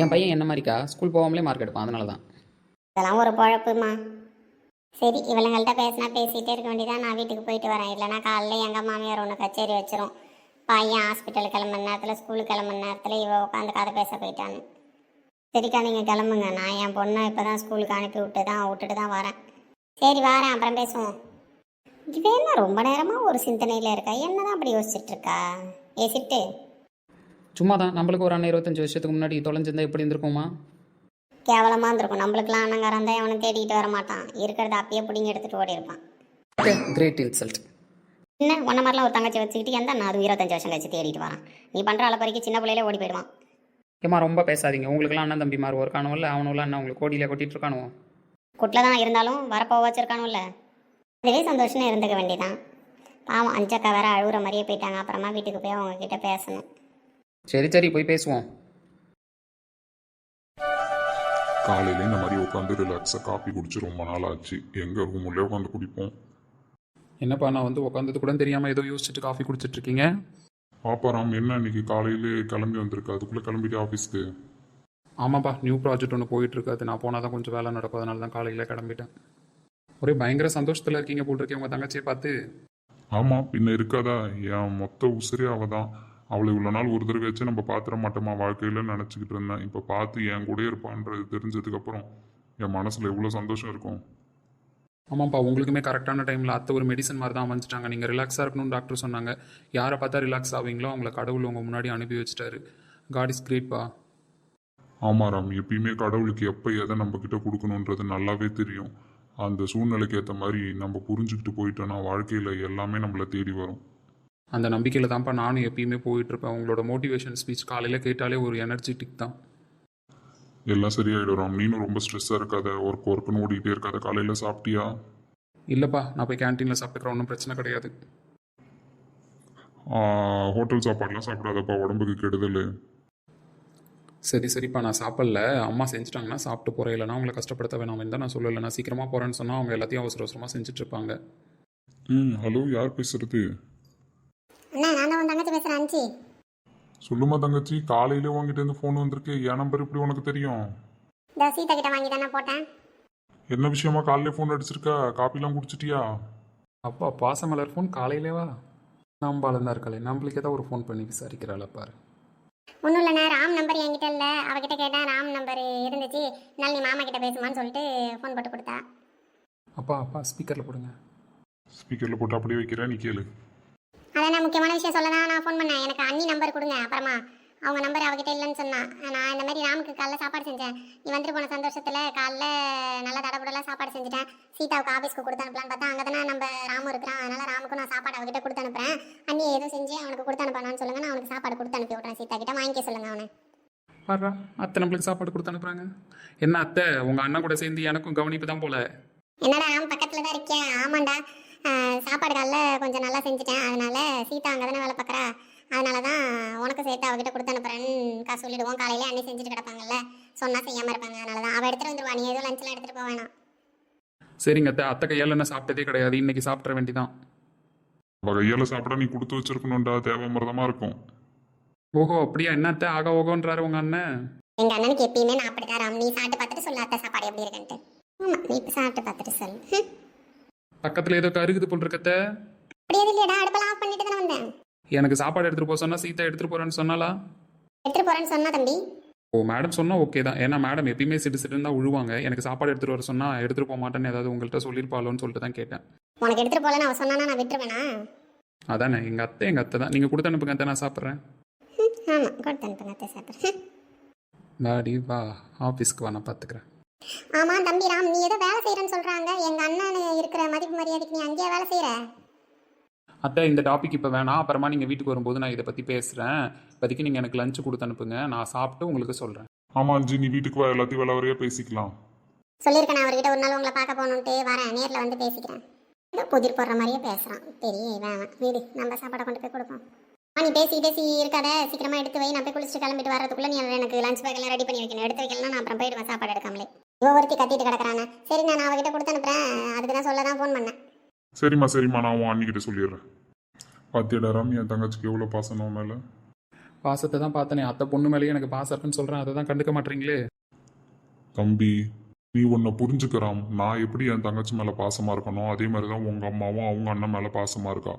என் பையன் என்ன மாதிரிக்கா ஸ்கூல் போகாமலே மார்க் எடுப்பான், அதனால தான். இதெல்லாம் ஒரு குழப்புமா. சரி, இவளுங்கள்ட்ட பேசினா பேசிகிட்டே இருக்க வேண்டியதான். நான் வீட்டுக்கு போயிட்டு வரேன். இல்லைனா காலையில் எங்கள் மாமியார் ஒன்று கச்சேரி வச்சிரும். பையன் ஹாஸ்பிட்டல் கிளம்புற நேரத்தில், ஸ்கூலுக்கு கிளம்புற நேரத்தில் இவ உட்காந்து கதை பேச போயிட்டான்னு. சரிக்கா, நீங்கள் கிளம்புங்க. நான் என் பொண்ணை இப்போ தான் ஸ்கூலுக்கு அனுப்பி விட்டுட்டு தான் வரேன். சரி, வரேன், அப்புறம் பேசுவோம். இவ என்ன ரொம்ப நேரமாக ஒரு சிந்தனையில் இருக்கா? என்ன தான் அப்படி யோசிச்சுட்டு இருக்கா? ஏசிட்டு சும்மா தான். நம்மளுக்கு ஒரு அண்ணன் 25 வருஷத்துக்கு முன்னாடி தொலைஞ்சிருந்தா எப்படி இருந்திருக்குமா? கேவலமாக இருந்திருக்கும். நம்மளுக்குலாம் அண்ணங்காரன் தான் அவனை தேடிக்கிட்டு வர மாட்டான். இருக்கிறத அப்பயே பிடிங்கி எடுத்துகிட்டு ஓடி இருப்பான். Great insult. என்ன உன்ன மாதிரிலாம் ஒரு தங்கச்சி வச்சுக்கிட்டு எந்த நான் அது 25 வருஷம் கழிச்சு தேடிட்டு வரேன். நீ பண்ணுற அளப்பறிக்கு சின்ன பிள்ளையிலே ஓடி போயிடுவான். ஏமா ரொம்ப பேசாதீங்க. உங்களுக்குலாம் அண்ணன் தம்பி மாதிரி இருக்கானுவல்ல, அவனும் அண்ணன் உங்களுக்கு கோடியில் கொட்டிட்டு இருக்கானுவோ. குட்டில் தான் இருந்தாலும் வரப்போ வச்சிருக்கானும்ல. அதுவே சந்தோஷம்னு இருந்துக்க வேண்டியதான். பாவம், அஞ்சக்கா வேற அழுகுற மாதிரியே போயிட்டாங்க. அப்புறமா வீட்டுக்கு போய் அவங்க கிட்ட பேசணும். சரி போய் பேசுவோம். காலையில இந்த மாதிரி உட்காந்து ரிலாக்ஸாக காஃபி குடிச்சு ரொம்ப நாள் ஆச்சு. எங்கள் ரூமுள்ளே உட்காந்து குடிப்போம். என்னப்பா, நான் வந்து உட்காந்தது கூட தெரியாமல் ஏதோ யோசிச்சுட்டு காஃபி குடிச்சிட்டு இருக்கீங்க. பாப்பாராம், என்ன இன்னைக்கு காலையிலே கிளம்பி வந்திருக்கு? அதுக்குள்ளே கிளம்பிட்டு ஆஃபீஸ்க்கு? ஆமாப்பா, நியூ ப்ராஜெக்ட் ஒன்று போயிட்டுருக்கு. அது நான் போனால் தான் கொஞ்சம் வேலை நடக்கும். அதனால தான் காலையில் கிளம்பிட்டேன். ஒரே பயங்கர சந்தோஷத்தில் இருக்கீங்க போட்டிருக்கேன் உங்கள் தங்கச்சியை பார்த்து. ஆமாம், பின்ன இருக்காதா? என் மொத்த உசிரே அவள் தான். அவளை இவ்வளோ நாள் ஒரு தடவை வச்சு நம்ம பார்த்துட மாட்டோமா வாழ்க்கையில் நினச்சிக்கிட்டு இருந்தேன். இப்போ பார்த்து என் கூட இருப்பான்றது தெரிஞ்சதுக்கப்புறம் என் மனசில் எவ்வளோ சந்தோஷம் இருக்கும். ஆமாப்பா, உங்களுக்குமே கரெக்டான டைமில் அத்தை ஒரு மெடிசன் மாதிரி தான் வந்துட்டாங்க. நீங்கள் ரிலாக்ஸாக இருக்கணும்னு டாக்டர் சொன்னாங்க. யாரை பார்த்தா ரிலாக்ஸ் ஆவீங்களோ அவங்கள கடவுள் உங்கள் முன்னாடி அனுப்பி வச்சுட்டாரு. காட் இஸ் கிரேட்பா. ஆமாம் ராம், எப்பயுமே கடவுளுக்கு எப்போ எதை நம்மக்கிட்ட கொடுக்கணுன்றது நல்லாவே தெரியும். அந்த சூழ்நிலைக்கு ஏற்ற மாதிரி நம்ம புரிஞ்சுக்கிட்டு போயிட்டோன்னா வாழ்க்கையில் எல்லாமே நம்மளை தேடி வரும். அந்த நம்பிக்கையில் தான்ப்பா நானும் எப்பயுமே போயிட்டுருப்பேன். உங்களோட மோட்டிவேஷன் ஸ்பீச் காலையில் கேட்டாலே ஒரு எனர்ஜெட்டிக் தான். எல்லாம் சரியாயிடும் ராம். நீனும் ரொம்ப ஸ்ட்ரெஸ்ஸாக இருக்காத, ஒர்க்குன்னு ஓடிக்கிட்டே இருக்காத. காலையில் சாப்பிட்டியா? இல்லைப்பா, நான் போய் கேன்டீனில் சாப்பிட்டுக்கிறேன், ஒன்றும் பிரச்சனை கிடையாது. ஹோட்டல் சாப்பாடுலாம் சாப்பிடாதப்பா, உடம்புக்கு கெடுதல். சரிப்பா, நான் சாப்பிடல. அம்மா செஞ்சுட்டாங்கன்னா சாப்பிட்டு போகிறேன். இல்லைனா அவங்கள கஷ்டப்படுத்த வேணாம் தான் நான் சொல்லலை. நான் சீக்கிரமாக போகிறேன்னு சொன்னால் அவங்க எல்லாத்தையும் அவசரமாக செஞ்சுட்ருப்பாங்க. ஹலோ, யார் பேசுறது? அண்ணா, நான் தான் உன் தங்கச்சி பேசுகிறேன். அஞ்சு சொல்லுமா தங்கச்சி, காலையிலே உங்ககிட்ட இருந்து ஃபோன் வந்திருக்கு. என் நம்பர் இப்படி உனக்கு தெரியும்? இந்த சீதா கிட்ட வாங்கி தானே போட்டேன். என்ன விஷயமா காலையிலே ஃபோன் அடிச்சிருக்கா? காப்பிலாம் குடிச்சிட்டியா? அப்பா, பாசமலர் ஃபோன் காலையிலேவா? நம்பாலந்தான் இருக்காளே, நம்மளுக்கு ஏதாவது ஒரு ஃபோன் பண்ணி விசாரிக்கிறாளா பாரு. ஒன்றும் இல்லைண்ணா, ராம் நம்பர் என்கிட்ட இல்லை. அவகிட்ட கேட்டேன், ராம் நம்பர் இருந்துச்சு. நாள் நீ மாமா கிட்ட பேசுமான்னு சொல்லிட்டு ஃபோன் போட்டு கொடுத்தா. அப்பா ஸ்பீக்கரில் போடுங்க. ஸ்பீக்கரில் போட்டு அப்படியே வைக்கிறேன், நீ கேளு. அதான் முக்கியமான விஷயம் சொல்ல தான் நான் ஃபோன் பண்ணேன். எனக்கு அண்ணி நம்பர் கொடுங்க. அப்புறமா அவங்க நம்பர் அவகிட்ட இல்லைன்னு சொன்னான். நான் இந்த மாதிரி ராமுக்கு காலைல சாப்பாடு செஞ்சேன். நீ வந்துட்டு போன சந்தோஷத்தில் காலைல நல்லா தடபுடலாம் சாப்பாடு செஞ்சுட்டேன். சீதாவுக்கு ஆஃபீஸ்க்கு கொடுத்து அனுப்பலான்னு பார்த்தா அங்கே தானே நம்ம ராமு இருக்கிறான். அதனால் ராமுக்கும் நான் சாப்பாடு அவகிட்ட கொடுத்து அனுப்புகிறேன். அண்ணி எதுவும் செஞ்சு அவனுக்கு கொடுத்து அனுப்பானான்னு சொல்லுங்கள். நான் அவனுக்கு சாப்பாடு கொடுத்து அனுப்பி விட்றேன். சீதா கிட்ட வாங்கிக்க சொல்லுங்கள் அவனை. பாடுறா, அத்தை நம்மளுக்கு சாப்பாடு கொடுத்து அனுப்புகிறாங்க. என்ன அத்தை, உங்கள் அண்ணன் கூட சேர்ந்து எனக்கும் கவனிப்பு தான் போல. என்னடா ராம் பக்கத்துல தான் இருக்கியா? ஆமாண்டா. சாப்பாடு காலைல கொஞ்சம் நல்லா செஞ்சுட்டேன். அதனால சீதா அங்கே தானே வேலை பார்க்குறா. அதனால தான் உனக்கு சேர்த்து அவகிட்ட கொடுத்து அனுப்புறேன்னு சொல்லிடுவோம். காலையில அண்ணி செஞ்சுட்டு கிடப்பாங்கல்ல, சொன்னா செய்யாமல் இருப்பாங்க. அதனால தான் அவள் எடுத்துகிட்டு வந்துருவா. நீ எதுவும் லஞ்செலாம் எடுத்துகிட்டு போக வேணாம். சரிங்க அத்தை, அத்தை கையால் என்ன சாப்பிட்டதே கிடையாது, இன்னைக்கு சாப்பிட்ற வேண்டிதான். அவள் கையால் சாப்பிட நீ கொடுத்து வச்சிருக்கணும்டா, தேவைமிரதமாக இருக்கும். ஓஹோ அப்படியா? என்ன அத்தை ஆகா ஓகோன்றாரு உங்கள் அண்ணன்? எங்கள் அண்ணனுக்கு எப்பயுமே நான் அப்படிதான் ராம். நீ சாப்பிட்டு பார்த்துட்டு சொல்லு அத்தை சாப்பாடு எப்படி இருக்குன்ட்டு. ஆமாம், நீ இப்போ சாப்பிட்டு பார்த்துட்டு சொல்லு. பக்கத்தில் ஏதோ கருகுது போல் இருக்கத்த. அப்படி எதுவும் இல்லையடா, அடுப்பெல்லாம் ஆஃப் பண்ணிட்டு தானே வந்தேன். எனக்கு சாப்பாடு எடுத்துகிட்டு போக சொன்னால் சீதா எடுத்துகிட்டு போகிறேன்னு சொன்னாலா? எடுத்துகிட்டு போகிறேன்னு சொன்னா தம்பி. ஓ மேடம் சொன்னால் ஓகே தான். ஏன்னா மேடம் எப்பயுமே சிட்டு சிட்டுன்னு தான் உழுவாங்க. எனக்கு சாப்பாடு எடுத்துகிட்டு வர சொன்னால் எடுத்துகிட்டு போக மாட்டேன்னு ஏதாவது உங்கள்கிட்ட சொல்லியிருப்பாளோன்னு சொல்லிட்டு தான் கேட்டேன். உனக்கு எடுத்துகிட்டு போகலன்னு அவன் சொன்னானா நான் விட்டுருவேனா? அதானே, எங்கள் அத்தை தான். நீங்கள் கொடுத்து அனுப்புங்க அத்தை, நான் சாப்பிட்றேன். ஆமாம், கொடுத்து அனுப்புங்க அத்தை சாப்பிட்றேன். வாடி வா, ஆஃபீஸ்க்கு வா, நான் பார்த்துக்கிறேன். ஆமாம் தம்பி ராம், நீ ஏதோ வேலை செய்கிறேன்னு சொல்கிறாங்க. எங்கள் அண்ணன் இருக்கிற மதிப்பு மரியாதைக்கு நீ அங்கேயே வேலை செய்கிற? அத்தை இந்த டாபிக் இப்போ வேணாம், அப்புறமா நீங்கள் வீட்டுக்கு வரும்போது நான் இதை பற்றி பேசுகிறேன். இப்போதைக்கு நீங்கள் எனக்கு லஞ்சு கொடுத்து அனுப்புங்க, நான் சாப்பிட்டு உங்களுக்கு சொல்கிறேன். ஆமாம் அஞ்சு, நீ வீட்டுக்கு வா, எல்லாத்தையும் வேலை வரையா பேசிக்கலாம். சொல்லியிருக்கேன் அவர்கிட்ட ஒரு நாள் உங்களை பார்க்க போகணுன்ட்டு. வரேன், நேரில் வந்து பேசிக்கிறேன். ஏதோ புதிர் போடுற மாதிரியே பேசுகிறான். பெரிய வேணாம் வீடு, நம்ம சாப்பாடை கொண்டு போய் கொடுப்போம். நீ பேசி இருக்காத, சீக்கிரமாக எடுத்து வை. நான் போய் குளிச்சுட்டு கிளம்பிட்டு வரதுக்குள்ளே நீ எனக்கு லஞ்ச் பேக்கெல்லாம் ரெடி பண்ணி வைக்கணும். எடுத்து வைக்கலாம், நான் அப்புறம் போயிடுவேன் சாப்பாடு எடுக்காமலே. ஒருத்தி கத்திட்டு கிடக்குறானே. சரி, நான் அவகிட்ட கொடுத்து அனுப்புறேன். அதுக்கு தான் சொல்ல தான் ஃபோன் பண்ணேன். சரிம்மா, நான் உன் அண்ணிக்கிட்ட சொல்லிடுறேன். பாத்தியடா ராம், என் தங்கச்சிக்கு எவ்வளோ பாசம் உன் மேலே. பாசத்தை தான் பார்த்தனே, அத்தை பொண்ணு மேலேயே எனக்கு பாசம் இருக்குன்னு சொல்கிறேன், அதை தான் கண்டுக்க மாட்டீங்களே. தம்பி, நீ உன்னை புரிஞ்சுக்கிறான். நான் எப்படி என் தங்கச்சி மேலே பாசமாக இருக்கணும், அதே மாதிரி தான் உங்கள் அம்மாவும் அவங்க அண்ணன் மேலே பாசமாக இருக்கா.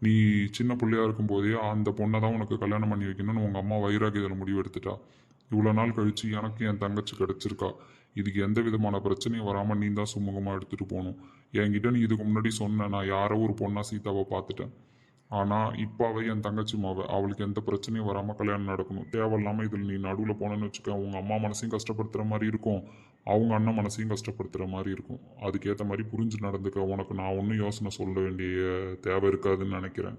நீ சின்ன பிள்ளையா இருக்கும்போதே அந்த பொண்ணை தான் உனக்கு கல்யாணம் பண்ணி வைக்கணும்னு உங்கள் அம்மா வைராகியத்தில் முடிவு எடுத்துட்டா. இவ்வளோ நாள் கழித்து எனக்கு என் தங்கச்சி கிடச்சிருக்கா. இதுக்கு எந்த விதமான பிரச்சனையும் வராமல் நீ தான் சுமூகமாக எடுத்துகிட்டு போகணும். என்கிட்ட நீ இதுக்கு முன்னாடி சொன்ன, நான் யாரோ ஒரு பொண்ணா சீதாவை பார்த்துட்டேன். ஆனால் இப்பாவே என் தங்கச்சி மாவை, அவளுக்கு எந்த பிரச்சனையும் வராமல் கல்யாணம் நடக்கணும். தேவையில்லாமல் இதில் நீ நடுவில் போனேன்னு வச்சுக்க, உங்கள் அம்மா மனசையும் கஷ்டப்படுத்துகிற மாதிரி இருக்கும், அவங்க அண்ணன் மனசையும் கஷ்டப்படுத்துகிற மாதிரி இருக்கும். அதுக்கேற்ற மாதிரி புரிஞ்சு நடந்துக்க. உனக்கு நான் ஒன்றும் யோசனை சொல்ல வேண்டிய தேவை இருக்காதுன்னு நினைக்கிறேன்.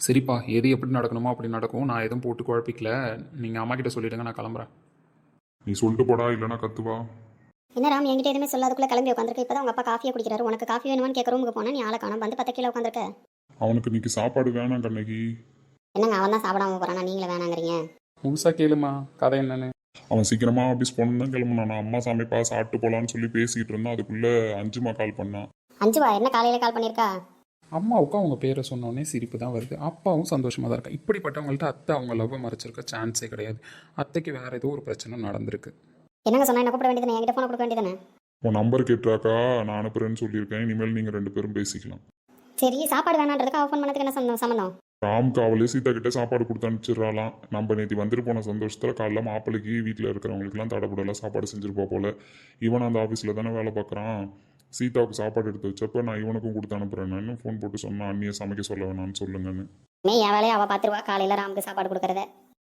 சரிப்பா, எது எப்படி நடக்கணுமோ அப்படி நடக்கும். நான் எதுவும் போட்டு குழப்பிக்கல. நீங்கள் அம்மா கிட்ட சொல்லிவிடுங்க, நான் கிளம்புறேன். நீ சொல்லிட்டு போடா, இல்லைனா கத்துவா. என்ன ராம், என்கிட்ட எதுவுமே சொல்லாதுக்குள்ளே கிளம்பி உட்காந்துருக்க. இப்போ தான் உங்கள் அப்பா காஃபியை குடிக்கிறாரு. உனக்கு காஃபி வேணுமான்னு கேட்க ரூமுக்கு போனால் நீ ஆளை காணும். வந்து 10 கிலோ உட்காந்துருக்க. அவனுக்கு இன்னைக்கு சாப்பாடு வேணாம் கண்ணகி. என்னங்க, அவன் தான் சாப்பிடாம போகிறானா, நீங்களே வேணாங்கிறீங்க? முழுசாக கேளுமா கதை என்னன்னு. அவன் சீக்கிரமாக ஆஃபீஸ் போகணும் தான் கிளம்புனான். நான் அம்மா சமைப்பா சாப்பிட்டு போகலான்னு சொல்லி பேசிகிட்டு இருந்தேன். அதுக்குள்ளே அஞ்சுமா கால் பண்ணான். அஞ்சுவா என்ன காலையில் கால் பண்ணியிருக்கா? அம்மாவுக்கும் அவங்க பேரை சொன்னோடனே சிரிப்பு தான் வருது. அப்பாவும் சந்தோஷமாக தான் இருக்கா. இப்படிப்பட்டவங்கள்ட்ட அத்தை அவங்க லவ்வை மறைச்சிருக்க சான்ஸே கிடையாது. அத்தைக்கு வேறு ஏதோ ஒரு பிரச்சனை நடந்திருக்கு. என்னங்க சொன்னா, என்ன கூப்பிட வேண்டியதானே? என்கிட்ட ஃபோனை கொடுக்க வேண்டியதானே? உன் நம்பர் கேட்டாக்கா, நான் அனுப்புறேன்னு சொல்லியிருக்கேன். இனிமேல் நீங்கள் 2 பேரும் பேசிக்கலாம். சரி, சாப்பாடு வேணான்றதுக்கு அவள் ஃபோன் பண்ணதுக்கு என்ன சம்மந்தம்? ராம்க்கு அவளே சீதா கிட்டே சாப்பாடு கொடுத்து அனுப்பிச்சிடறாளாம். நம்ம நேற்று வந்துட்டு போன சந்தோஷத்தில் காலைல மாப்பிள்ளைக்கு வீட்டில் இருக்கிறவங்களுக்குலாம் தடப்படலாம் சாப்பாடு செஞ்சுருப்பா போல. இவன் அந்த ஆஃபீஸில் தானே வேலை பார்க்குறான். சீதாவுக்கு சாப்பாடு எடுத்து வச்சப்போ நான் இவனுக்கும் கொடுத்து அனுப்புறேன்னு ஃபோன் போட்டு சொன்னான். அண்ணியை சமைக்க சொல்ல வேணான்னு சொல்லுங்கன்னு. என் வேலையை அவள் பார்த்துருவா, காலையில் ராமுக்கு சாப்பாடு கொடுக்குறத.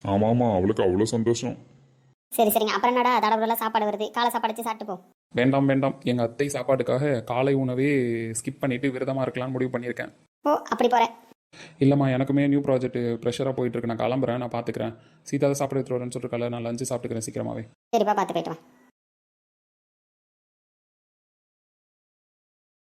ஆமாம், அவளுக்கு அவ்வளோ சந்தோஷம். சரிங்க, அப்புறம் என்னடா தடவுலாம் சாப்பாடு வருது, காலை சாப்பாடு வச்சு சாப்பிட்டு போ. வேண்டாம், எங்கள் அத்தை சாப்பாட்டுக்காக காலை உணவே ஸ்கிப் பண்ணிவிட்டு விரதமாக இருக்கலாம்னு முடிவு பண்ணியிருக்கேன். ஓ, அப்படி போகிறேன். இல்லைம்மா, எனக்குமே நியூ ப்ராஜெக்ட் ப்ரெஷராக போயிட்டுருக்கு. நான் கிளம்புறேன், நான் பார்த்துக்கிறேன். சீதா சாப்பிட எடுத்துட்டு வரேன்னு சொல்லிருக்கால, நான் லஞ்சு சாப்பிட்டுக்கிறேன் சீக்கிரமாகவே. சரிப்பா, பார்த்து போயிட்டு வா.